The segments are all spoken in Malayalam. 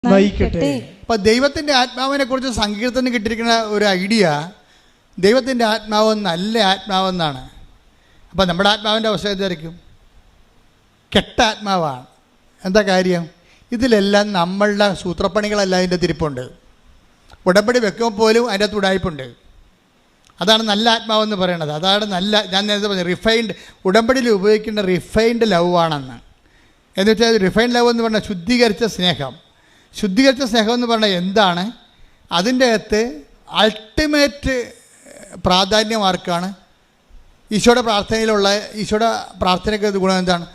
നയിക്കട്ടെ. അപ്പൊ ദൈവത്തിന്റെ ആത്മാവിനെ കുറിച്ച് സങ്കീർത്തനം കിട്ടിയിരിക്കുന്ന ഒരു ഐഡിയ, ദൈവത്തിന്റെ ആത്മാവ് നല്ല ആത്മാവെന്നാണ്. അപ്പം നമ്മുടെ ആത്മാവിൻ്റെ അവസ്ഥ എന്തായിരിക്കും? കെട്ട ആത്മാവാണ്. എന്താ കാര്യം? ഇതിലെല്ലാം നമ്മളുടെ സൂത്രപ്പണികളെല്ലാം അതിൻ്റെ തിരിപ്പുണ്ട്. ഉടമ്പടി വെക്കുമ്പോൾ പോലും അതിൻ്റെ അകത്ത് ഉടായ്പുണ്ട്. അതാണ് നല്ല ആത്മാവെന്ന് പറയണത്. അതാണ് നല്ല, ഞാൻ നേരത്തെ പറഞ്ഞു റിഫൈൻഡ്, ഉടമ്പടിയിൽ ഉപയോഗിക്കേണ്ട റിഫൈൻഡ് ലവ് ആണെന്ന്. എന്ന് വെച്ചാൽ റിഫൈൻഡ് ലവ് എന്ന് പറഞ്ഞാൽ ശുദ്ധീകരിച്ച സ്നേഹം. ശുദ്ധീകരിച്ച സ്നേഹം എന്ന് പറഞ്ഞാൽ എന്താണ്? അതിൻ്റെ അകത്ത് അൾട്ടിമേറ്റ് പ്രാധാന്യം ആർക്കാണ്? ഈശോയുടെ പ്രാർത്ഥനയിലുള്ള, ഈശോയുടെ പ്രാർത്ഥനയ്ക്ക് ഗുണം എന്താണ്?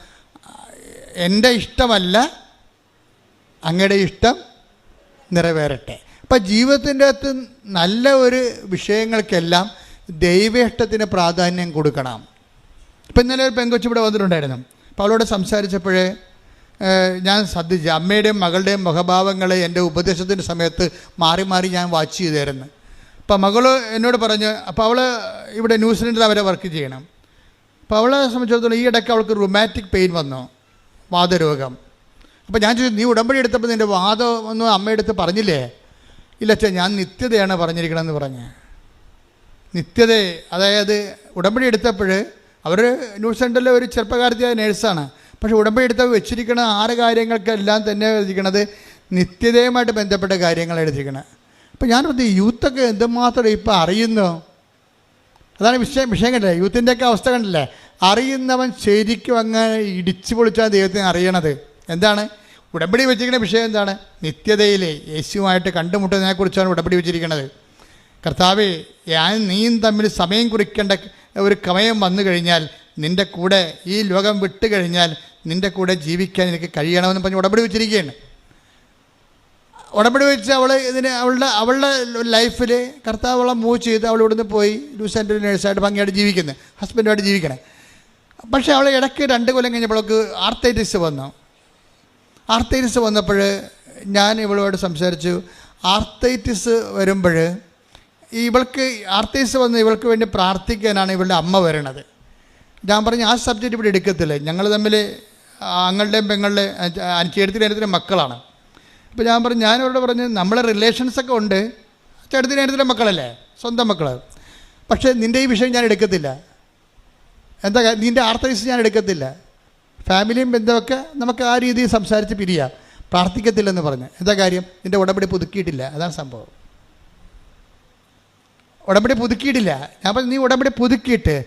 എൻ്റെ ഇഷ്ടമല്ല, അങ്ങയുടെ ഇഷ്ടം നിറവേറട്ടെ. അപ്പം ജീവിതത്തിൻ്റെ അകത്ത് നല്ല ഒരു വിഷയങ്ങൾക്കെല്ലാം ദൈവ ഇഷ്ടത്തിന് പ്രാധാന്യം കൊടുക്കണം. ഇപ്പം ഇന്നലെ ഒരു പെങ്കൊച്ച് ഇവിടെ വന്നിട്ടുണ്ടായിരുന്നു. അപ്പോൾ അവളോട് സംസാരിച്ചപ്പോഴേ ഞാൻ ശ്രദ്ധിച്ചു, അമ്മയുടെയും മകളുടെയും മുഖഭാവങ്ങളെ എൻ്റെ ഉപദേശത്തിൻ്റെ സമയത്ത് മാറി മാറി ഞാൻ വാച്ച് ചെയ്തായിരുന്നു. അപ്പോൾ മകൾ എന്നോട് പറഞ്ഞു, അപ്പോൾ അവൾ ഇവിടെ ന്യൂസിലൻഡിൽ അവരെ വർക്ക് ചെയ്യണം. അപ്പോൾ അവളെ സംബന്ധിച്ചിടത്തോളം ഈ ഇടയ്ക്ക് അവൾക്ക് റുമാറ്റിക് പെയിൻ വന്നു, വാതരോഗം. അപ്പോൾ ഞാൻ ചോദിച്ചു, നീ ഉടമ്പടി എടുത്തപ്പോൾ നിൻ്റെ വാദം ഒന്നും അമ്മയെടുത്ത് പറഞ്ഞില്ലേ? ഇല്ല അച്ഛാ, ഞാൻ നിത്യതയാണ് പറഞ്ഞിരിക്കണമെന്ന് പറഞ്ഞ്. നിത്യത, അതായത് ഉടമ്പടി എടുത്തപ്പോൾ അവർ ന്യൂസിലൻഡിലെ ഒരു ചെറുപ്പക്കാരത്തിയായ നേഴ്സാണ്. പക്ഷേ ഉടമ്പടി എടുത്തപ്പോൾ വെച്ചിരിക്കുന്ന 6 കാര്യങ്ങൾക്കെല്ലാം തന്നെ എഴുതിയിരിക്കണത് നിത്യതയുമായിട്ട് ബന്ധപ്പെട്ട കാര്യങ്ങൾ എഴുതിയിരിക്കണം. അപ്പോൾ ഞാൻ പറഞ്ഞു, യൂത്തൊക്കെ എന്തുമാത്രം ഇപ്പോൾ അറിയുന്നു. അതാണ് വിഷയം കണ്ടില്ലേ? യൂത്തിൻ്റെയൊക്കെ അവസ്ഥ കണ്ടില്ലേ? അറിയുന്നവൻ ശരിക്കും അങ്ങനെ ഇടിച്ചു പൊളിച്ചാൽ ദൈവത്തിന് അറിയണത്. എന്താണ് ഉടമ്പടി വെച്ചിരിക്കുന്ന വിഷയം? എന്താണ്? നിത്യതയിലെ യേശുവായിട്ട് കണ്ടുമുട്ടുന്നതിനെക്കുറിച്ചാണ് ഉടമ്പടി വെച്ചിരിക്കുന്നത്. കർത്താവേ, നീയും തമ്മിൽ സമയം കുറിക്കേണ്ട ഒരു സമയം വന്നു കഴിഞ്ഞാൽ, നിൻ്റെ കൂടെ ഈ ലോകം വിട്ട് കഴിഞ്ഞാൽ നിൻ്റെ കൂടെ ജീവിക്കാൻ എനിക്ക് കഴിയണമെന്ന് പറഞ്ഞ് ഉടമ്പടി വെച്ചിരിക്കുകയാണ്. ഉടമ്പടി വെച്ച് അവളുടെ ലൈഫിൽ കർത്താവ് അവളെ മൂവ് ചെയ്ത് അവൾ ഇവിടുന്ന് പോയി ന്യൂസിലൻഡിൽ നേഴ്സായിട്ട് ഭംഗിയായിട്ട് ജീവിക്കുന്നത്, ഹസ്ബൻഡുമായിട്ട് ജീവിക്കണേ. പക്ഷേ അവൾ ഇടയ്ക്ക് 2 കൊല്ലം കഴിഞ്ഞപ്പോൾ അവൾക്ക് ആർത്തൈറ്റിസ് വന്നു. ആർത്തൈറ്റിസ് വന്നപ്പോൾ ഞാൻ ഇവളോട് സംസാരിച്ചു. ആർത്തൈറ്റിസ് വരുമ്പോൾ ഇവൾക്ക് ആർത്തൈറ്റിസ് വന്ന് ഇവൾക്ക് വേണ്ടി പ്രാർത്ഥിക്കാനാണ് ഇവളുടെ അമ്മ വരണത്. ഞാൻ പറഞ്ഞു, ആ സബ്ജക്റ്റ് ഇവിടെ എടുക്കത്തില്ല. ഞങ്ങൾ തമ്മിൽ ആങ്ങളുടെയും പെങ്ങളുടെയും ചേട്ടത്തിൻ്റെ മക്കളാണ്. അപ്പോൾ ഞാൻ പറഞ്ഞു, ഞാനവരോട് പറഞ്ഞു, നമ്മളെ റിലേഷൻസൊക്കെ ഉണ്ട്, ചേട്ടത്തിൻ്റെ മക്കളല്ലേ, സ്വന്തം മക്കൾ. പക്ഷേ നിൻ്റെ ഈ വിഷയം ഞാൻ എടുക്കത്തില്ല. എന്താ, നിൻ്റെ ആർത്തൈറ്റിസ് ഞാൻ എടുക്കത്തില്ല. ഫാമിലിയും ബന്ധമൊക്കെ നമുക്ക് ആ രീതിയിൽ സംസാരിച്ച് പിരിയാം, പ്രാർത്ഥിക്കത്തില്ലെന്ന് പറഞ്ഞു. എന്താ കാര്യം? നിൻ്റെ ഉടമ്പടി പുതുക്കിയിട്ടില്ല, അതാണ് സംഭവം. ഉടമ്പടി പുതുക്കിയിട്ടില്ല. ഞാൻ പറഞ്ഞു, നീ ഉടമ്പടി പുതുക്കിയിട്ട്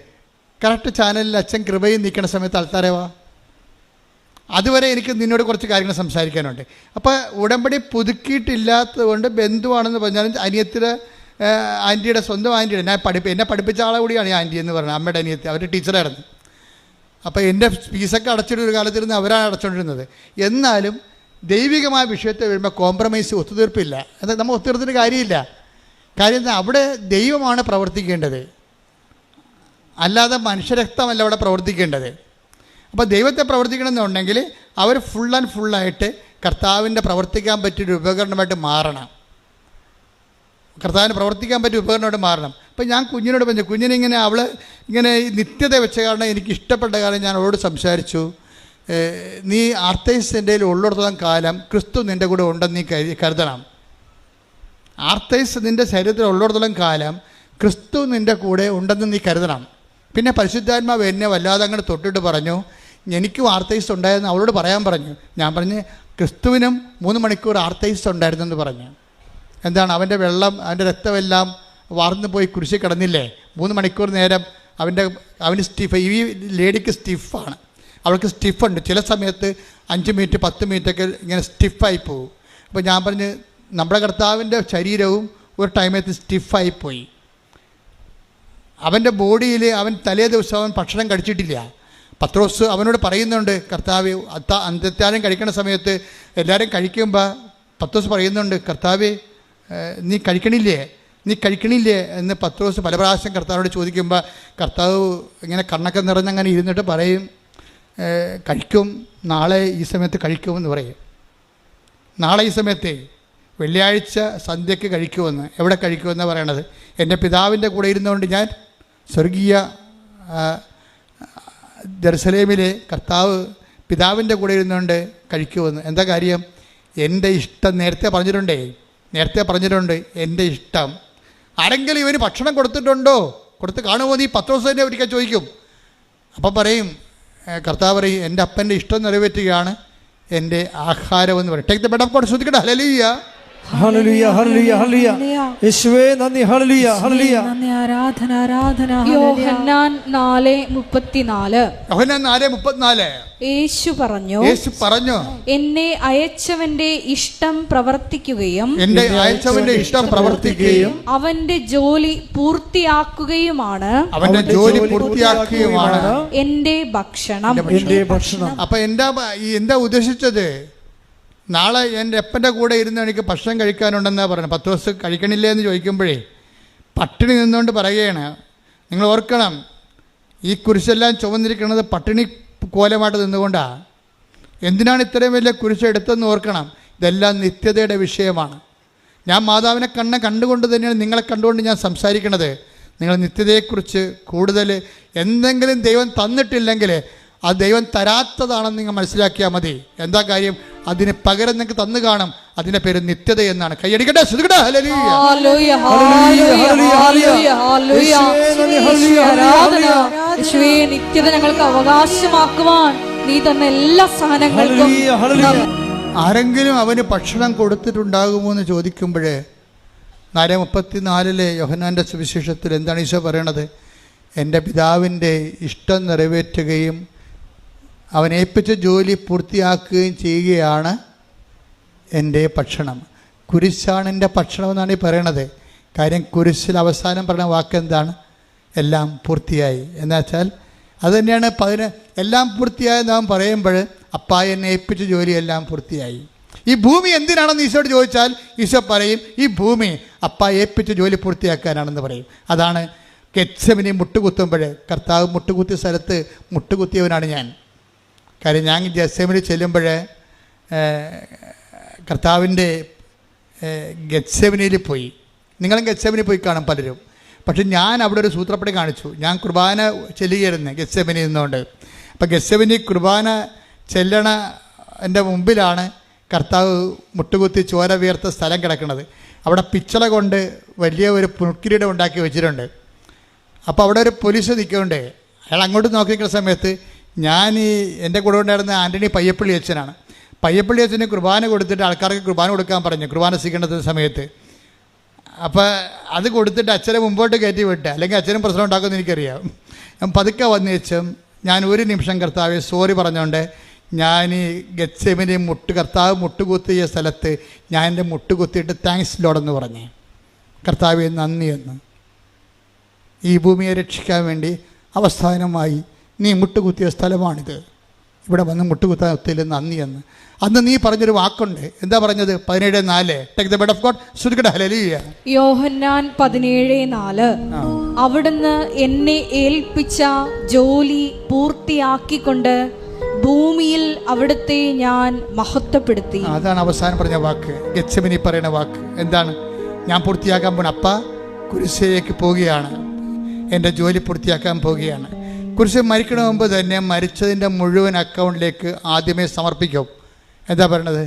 കറക്റ്റ് ചാനലിൽ അച്ഛൻ കൃപയും നിൽക്കുന്ന സമയത്ത് ആൾക്കാരെ വാ. അതുവരെ എനിക്ക് നിന്നോട് കുറച്ച് കാര്യങ്ങൾ സംസാരിക്കാനുണ്ട്. അപ്പോൾ ഉടമ്പടി പുതുക്കിയിട്ടില്ലാത്തത് കൊണ്ട് ബന്ധുവാണെന്ന് പറഞ്ഞാലും അനിയത്തിയുടെ ആൻറ്റിയുടെ സ്വന്തം ആൻറ്റിയുടെ, എന്നെ പഠിപ്പിച്ച ആളെ കൂടിയാണ് ഈ ആൻറ്റി എന്ന് പറഞ്ഞത്, അമ്മയുടെ അനിയത്തി. അവർ ടീച്ചറായിരുന്നു. അപ്പോൾ എൻ്റെ ഫീസൊക്കെ അടച്ചിട്ടൊരു കാലത്തിരുന്ന് അവരാണ് അടച്ചുകൊണ്ടിരുന്നത്. എന്നാലും ദൈവികമായ വിഷയത്തെ വരുമ്പോൾ കോംപ്രമൈസ്, ഒത്തുതീർപ്പില്ല. അത് നമ്മൾ ഒത്തുതീർത്തിട്ട് കാര്യമില്ല. കാര്യം എന്താ? അവിടെ ദൈവമാണ് പ്രവർത്തിക്കേണ്ടത്, അല്ലാതെ മനുഷ്യരക്തമല്ല അവിടെ പ്രവർത്തിക്കേണ്ടത്. അപ്പോൾ ദൈവത്തെ പ്രവർത്തിക്കണമെന്നുണ്ടെങ്കിൽ അവർ ഫുൾ ആൻഡ് ഫുള്ളായിട്ട് കർത്താവിൻ്റെ പ്രവർത്തിക്കാൻ പറ്റിയൊരു ഉപകരണമായിട്ട് മാറണം. കർത്താവിന് പ്രവർത്തിക്കാൻ പറ്റിയ ഉപകരണമായിട്ട് മാറണം. അപ്പോൾ ഞാൻ കുഞ്ഞിനോട് പറഞ്ഞു, കുഞ്ഞിനിങ്ങനെ അവൾ ഇങ്ങനെ നിത്യത വെച്ച കാരണം എനിക്ക് ഇഷ്ടപ്പെട്ട കാര്യം ഞാൻ അവളോട് സംസാരിച്ചു. നീ ആർത്തൈസിൻ്റെ ഉള്ളിടത്തോളം കാലം ക്രിസ്തു നിൻ്റെ കൂടെ ഉണ്ടെന്ന് നീ കരുതണം. ആർത്തൈസ് നിൻ്റെ ശരീരത്തിൽ ഉള്ളിടത്തോളം കാലം ക്രിസ്തു നിൻ്റെ കൂടെ ഉണ്ടെന്ന് നീ കരുതണം. പിന്നെ പരിശുദ്ധാത്മാവ് എന്നെ വല്ലാതെ അങ്ങോട്ട് തൊട്ടിട്ട് പറഞ്ഞു, എനിക്കും ആർത്തൈസ് ഉണ്ടായിരുന്നു അവളോട് പറയാൻ പറഞ്ഞു. ഞാൻ പറഞ്ഞ്, ക്രിസ്തുവിനും 3 മണിക്കൂർ ആർത്തൈസ് ഉണ്ടായിരുന്നെന്ന് പറഞ്ഞു. എന്താണ്? അവൻ്റെ വെള്ളം, അവൻ്റെ രക്തമെല്ലാം വാർന്നു പോയി കുരിശിൽ കിടന്നില്ലേ? 3 മണിക്കൂർ നേരം അവന് സ്റ്റിഫ്. ഈ ലേഡിക്ക് സ്റ്റിഫാണ്, അവൾക്ക് സ്റ്റിഫുണ്ട്. ചില സമയത്ത് 5 മിനിറ്റ് 10 മിനിറ്റൊക്കെ ഇങ്ങനെ സ്റ്റിഫായി പോകും. അപ്പോൾ ഞാൻ പറഞ്ഞ്, നമ്മുടെ കർത്താവിൻ്റെ ശരീരവും ഒരു ടൈമത്ത് സ്റ്റിഫായിപ്പോയി. അവൻ്റെ ബോഡിയിൽ അവൻ തലേ ദിവസം അവൻ ഭക്ഷണം കഴിച്ചിട്ടില്ല. പത്രോസ് അവനോട് പറയുന്നുണ്ട്, കർത്താവ് അന്ത്യത്താഴം കഴിക്കുന്ന സമയത്ത് എല്ലാവരും കഴിക്കുമ്പോൾ പത്രോസ് പറയുന്നുണ്ട്, കർത്താവ് നീ കഴിക്കണില്ലേ എന്ന് പത്രോസ് പല പ്രാവശ്യം കർത്താവിനോട് ചോദിക്കുമ്പോൾ കർത്താവ് ഇങ്ങനെ കണ്ണൊക്കെ നിറഞ്ഞങ്ങനെ ഇരുന്നിട്ട് പറയും, കഴിക്കും, നാളെ ഈ സമയത്ത് കഴിക്കുമെന്ന് പറയും. നാളെ ഈ സമയത്ത് വെള്ളിയാഴ്ച സന്ധ്യയ്ക്ക് കഴിക്കുമെന്ന്. എവിടെ കഴിക്കുമെന്നാണ് പറയണത്? എൻ്റെ പിതാവിൻ്റെ കൂടെ ഇരുന്നുകൊണ്ട് ഞാൻ സ്വർഗീയ ജെറുസലേമിലെ കർത്താവ് പിതാവിൻ്റെ കൂടെ ഇരുന്നുകൊണ്ട് കഴിക്കുമെന്ന്. എന്താ കാര്യം? എൻ്റെ ഇഷ്ടം നേരത്തെ പറഞ്ഞിട്ടുണ്ട്. എൻ്റെ ഇഷ്ടം. ആരെങ്കിലും ഇവന് ഭക്ഷണം കൊടുത്തിട്ടുണ്ടോ? കൊടുത്ത് കാണുമോ? നീ 10 ദിവസം തന്നെ ഒരിക്കൽ ചോദിക്കും. അപ്പം പറയും, കർത്താവ് പറയും, എൻ്റെ അപ്പൻ്റെ ഇഷ്ടം നിറവേറ്റുകയാണ് എൻ്റെ ആഹാരമെന്ന് പറയും. Take the bread of God. ശ്രദ്ധിക്കട്ടെ. Hallelujah, hallelujah, hallelujah, hallelujah. യേശുവേ നന്ദി. Hallelujah, hallelujah. ആരാധന, ആരാധന. യോഹന്നാൻ 4:34. യോഹന്നാൻ 4:34. യേശു പറഞ്ഞു, എന്നെ അയച്ചവന്റെ ഇഷ്ടം പ്രവർത്തിക്കുകയും അവന്റെ ജോലി പൂർത്തിയാക്കുകയുമാണ് എന്റെ ഭക്ഷണം. അപ്പൊ എന്താ ഉദ്ദേശിച്ചത്? നാളെ എൻ്റെ അപ്പൻ്റെ കൂടെ ഇരുന്ന് എനിക്ക് ഭക്ഷണം കഴിക്കാനുണ്ടെന്നാ പറയുന്നത്. 10 ദിവസം കഴിക്കണില്ലേ എന്ന് ചോദിക്കുമ്പോഴേ പട്ടിണി നിന്നുകൊണ്ട് പറയുകയാണ്. നിങ്ങൾ ഓർക്കണം, ഈ കുരിശെല്ലാം ചുവന്നിരിക്കുന്നത് പട്ടിണി കോലമായിട്ട് നിന്നുകൊണ്ടാണ്. എന്തിനാണ് ഇത്രയും വലിയ കുരിശ് എടുത്തെന്ന് ഓർക്കണം. ഇതെല്ലാം നിത്യതയുടെ വിഷയമാണ്. ഞാൻ മാതാവിനെ കണ്ടുകൊണ്ട് തന്നെയാണ് നിങ്ങളെ കണ്ടുകൊണ്ട് ഞാൻ സംസാരിക്കുന്നത്. നിങ്ങൾ നിത്യതയെക്കുറിച്ച് കൂടുതൽ എന്തെങ്കിലും ദൈവം തന്നിട്ടില്ലെങ്കിൽ അത് ദൈവം തരാത്തതാണെന്ന് നിങ്ങൾ മനസ്സിലാക്കിയാൽ മതി. എന്താ കാര്യം? അതിന് പകരം നിങ്ങൾക്ക് തന്നു കാണും. അതിൻ്റെ പേര് നിത്യത എന്നാണ്. കൈയടിക്കട്ടെ. നിത്യത ഞങ്ങൾക്ക് അവകാശമാക്കുവാൻ നീ തന്ന എല്ലാ സാധനങ്ങൾക്കും. ആരെങ്കിലും അവന് ഭക്ഷണം കൊടുത്തിട്ടുണ്ടാകുമോ എന്ന് ചോദിക്കുമ്പോഴേ 4:34 യോഹന്നാൻ്റെ സുവിശേഷത്തിൽ എന്താണ് ഈശോ പറയണത്? എൻ്റെ പിതാവിൻ്റെ ഇഷ്ടം നിറവേറ്റുകയും അവൻ ഏൽപ്പിച്ച ജോലി പൂർത്തിയാക്കുകയും ചെയ്യുകയാണ് എൻ്റെ ഭക്ഷണം. കുരിശാണ് എൻ്റെ ഭക്ഷണം എന്നാണ് ഈ പറയണത്. കാര്യം കുരിശിൽ അവസാനം പറയുന്ന വാക്ക് എന്താണ്? എല്ലാം പൂർത്തിയായി. എന്നുവെച്ചാൽ അത് തന്നെയാണ് എല്ലാം പൂർത്തിയായെന്ന് അവൻ പറയുമ്പോൾ അപ്പാ എന്നെ ഏൽപ്പിച്ച ജോലിയെല്ലാം പൂർത്തിയായി. ഈ ഭൂമി എന്തിനാണെന്ന് ഈശോയോട് ചോദിച്ചാൽ ഈശോ പറയും, ഈ ഭൂമി അപ്പാ ഏൽപ്പിച്ച ജോലി പൂർത്തിയാക്കാനാണെന്ന് പറയും. അതാണ് ഗെത്സെമനി മുട്ടുകുത്തുമ്പോൾ കർത്താവ് മുട്ടുകുത്തിയ സ്ഥലത്ത് മുട്ടുകുത്തിയവനാണ് ഞാൻ. കാര്യം ഞാൻ ഗെത്സെമനി ചെല്ലുമ്പോൾ കർത്താവിൻ്റെ ഗെത്സെമനിയിൽ പോയി. നിങ്ങളും ഗെത്സെമനി പോയി കാണും പലരും. പക്ഷെ ഞാൻ അവിടെ ഒരു സൂത്രപ്പടി കാണിച്ചു. ഞാൻ കുർബാന ചെല്ലുകയായിരുന്നു ഗെത്സെമനി നിന്നുകൊണ്ട്. അപ്പം ഗെത്സെമനി കുർബാന ചെല്ലണ എൻ്റെ മുമ്പിലാണ് കർത്താവ് മുട്ടുകുത്തി ചോര വീർത്ത സ്ഥലം കിടക്കുന്നത്. അവിടെ പിച്ചള കൊണ്ട് വലിയ ഒരു പുൽക്കിരീടം ഉണ്ടാക്കി വെച്ചിട്ടുണ്ട്. അപ്പോൾ അവിടെ ഒരു പോലീസ് നിൽക്കുന്നുണ്ട്. അയാൾ അങ്ങോട്ട് നോക്കി നിൽക്കുന്ന സമയത്ത് ഞാൻ എൻ്റെ കൂടെ ഉണ്ടായിരുന്ന ആൻ്റണി പയ്യപ്പള്ളി അച്ഛനാണ്. പയ്യപ്പള്ളി അച്ഛന് കുർബാന കൊടുത്തിട്ട് ആൾക്കാർക്ക് കുർബാന കൊടുക്കാൻ പറഞ്ഞു കുർബാന സ്വീകരണത്തിന് സമയത്ത്. അപ്പോൾ അത് കൊടുത്തിട്ട് അച്ഛനെ മുമ്പോട്ട് കയറ്റി വിട്ട്, അല്ലെങ്കിൽ അച്ഛനും പ്രശ്നം ഉണ്ടാക്കുമെന്ന് എനിക്കറിയാം. ഞാൻ പതുക്കെ വന്ന് വെച്ചും ഞാൻ ഒരു നിമിഷം കർത്താവെ സോറി പറഞ്ഞുകൊണ്ട് ഞാൻ ഈ ഗെത്സെമനി കർത്താവ് മുട്ടുകുത്തിയ സ്ഥലത്ത് ഞാൻ എൻ്റെ മുട്ടുകുത്തിയിട്ട് താങ്ക്സ് ലോഡെന്ന് പറഞ്ഞേ, കർത്താവെ നന്ദിയെന്ന്. ഈ ഭൂമിയെ രക്ഷിക്കാൻ വേണ്ടി അവസാനമായി നീ മുട്ടുകുത്തിയ സ്ഥലമാണിത്. ഇവിടെ വന്ന് മുട്ടുകുത്താൻ ഒത്തില്ല, നന്ദിയെന്ന്. അന്ന് നീ പറഞ്ഞൊരു വാക്കുണ്ട്. എന്താ പറഞ്ഞത്? 17:4. Take the bread of God. ശ്രദ്ധിക്കട്ടെ. ഹല്ലേലൂയ. യോഹന്നാൻ 17:4. അവിടുന്ന് എന്നെ ഏൽപ്പിച്ച ജോലി പൂർത്തിയാക്കിക്കൊണ്ട് ഭൂമിയിൽ അവിടുത്തെ ഞാൻ മഹത്വപ്പെടുത്തി. അതാണ് അവസാനം പറഞ്ഞ വാക്ക്, ഗെത്സെമനി പറയുന്ന വാക്ക്. എന്താണ്? ഞാൻ പൂർത്തിയാക്കാൻ പോണ അപ്പ കുരിശിലേക്ക് പോവുകയാണ്, എൻ്റെ ജോലി പൂർത്തിയാക്കാൻ പോവുകയാണ്. കുരിശ് മരിക്കണ മുമ്പ് തന്നെ മരിച്ചതിൻ്റെ മുഴുവൻ അക്കൗണ്ടിലേക്ക് ആദ്യമേ സമർപ്പിക്കും. എന്താ പറയണത്?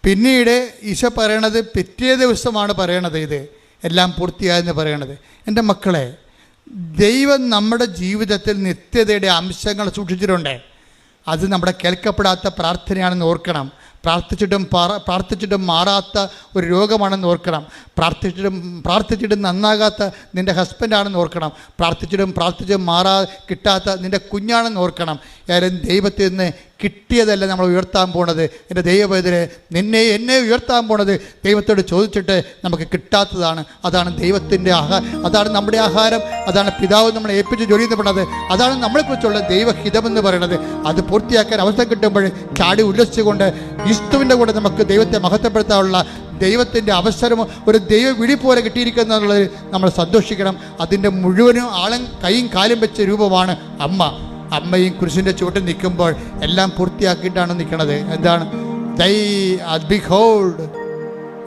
പിന്നീട് ഈശോ പറയണത് പിറ്റേ ദിവസമാണ് പറയണത് ഇത് എല്ലാം പൂർത്തിയായെന്ന് പറയണത്. എൻ്റെ മക്കളെ, ദൈവം നമ്മുടെ ജീവിതത്തിൽ നിത്യതയുടെ അംശങ്ങൾ സൂക്ഷിച്ചിട്ടുണ്ട്. അത് നമ്മുടെ കേൾക്കപ്പെടാത്ത പ്രാർത്ഥനയാണെന്ന് ഓർക്കണം. പ്രാർത്ഥിച്ചിട്ടും മാറാത്ത ഒരു രോഗമാണെന്ന് ഓർക്കണം. പ്രാർത്ഥിച്ചിട്ടും നന്നാകാത്ത നിൻ്റെ ഹസ്ബൻഡാണെന്ന് ഓർക്കണം. പ്രാർത്ഥിച്ചിട്ടും കിട്ടാത്ത നിൻ്റെ കുഞ്ഞാണെന്ന് ഓർക്കണം. ആരും ദൈവത്തിൽ നിന്ന് കിട്ടിയതല്ല നമ്മൾ ഉയർത്താൻ പോണത്. എൻ്റെ ദൈവവേദന എന്നെ ഉയർത്താൻ പോണത് ദൈവത്തോട് ചോദിച്ചിട്ട് നമുക്ക് കിട്ടാത്തതാണ്. അതാണ് ദൈവത്തിൻ്റെ അതാണ് നമ്മുടെ ആഹാരം. അതാണ് പിതാവ് നമ്മളെ ഏൽപ്പിച്ച് ജോലി എന്ന് പറയുന്നത്. അതാണ് നമ്മളെക്കുറിച്ചുള്ള ദൈവഹിതമെന്ന് പറയുന്നത്. അത് പൂർത്തിയാക്കാൻ അവസരം കിട്ടുമ്പോൾ ചാടി ഉല്ലസിച്ചുകൊണ്ട് ക്രിസ്തുവിൻ്റെ കൂടെ നമുക്ക് ദൈവത്തെ മഹത്വപ്പെടുത്താനുള്ള ദൈവത്തിൻ്റെ അവസരം ഒരു ദൈവ വിളി പോലെ കിട്ടിയിരിക്കുന്നു എന്നുള്ളത് നമ്മൾ സന്തോഷിക്കണം. അതിൻ്റെ മുഴുവനും കൈയും കാലും വെച്ച രൂപമാണ് അമ്മ. അമ്മയും കുരിശിൻ്റെ ചുവട്ടിൽ നിൽക്കുമ്പോൾ എല്ലാം പൂർത്തിയാക്കിയിട്ടാണ് നിൽക്കുന്നത്. എന്താണ്? ബിഹോൾഡ്